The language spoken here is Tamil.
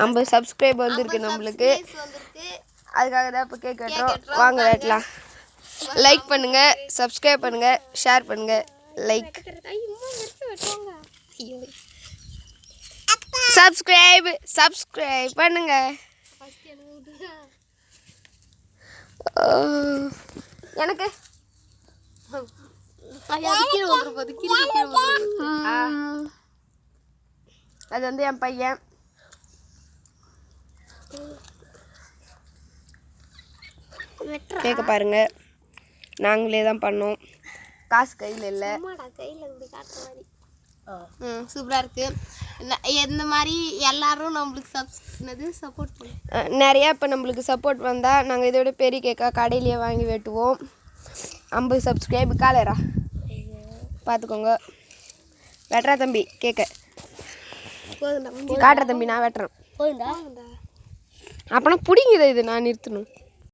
50 சப்ஸ்கிரைப் வந்திருக்கு நம்மளுக்கு. அதுக்காக தான் இப்போ கேக் வெட்டுறோம். வாங்க வெட்டலாம். லைக் பண்ணுங்க, சப்ஸ்கிரைப் பண்ணுங்க, ஷேர் பண்ணுங்க. லைக் சப்ஸ்கிரைப் பண்ணுங்க. எனக்கு அது வந்து என் பையன். கேட்க பாருங்க, நாங்களே தான் பண்ணோம். காசு கையில் இல்லை. சூப்பராக இருக்குது. இந்த மாதிரி எல்லாரும் நம்மளுக்கு சப்போர்ட் பண்ணுவோம். நிறையா இப்போ நம்மளுக்கு சப்போர்ட் வந்தால் நாங்கள் இதோட பெரிய கேக்காக கடையிலேயே வாங்கி வெட்டுவோம். 50 சப்ஸ்கிரைப் காலேரா பார்த்துக்கோங்க. வெட்டுறா தம்பி கேட்க காட்டுற தம்பி, நான் வெட்டுறேன். அப்போனா பிடிங்குது, இது நான் நிறுத்தணும்.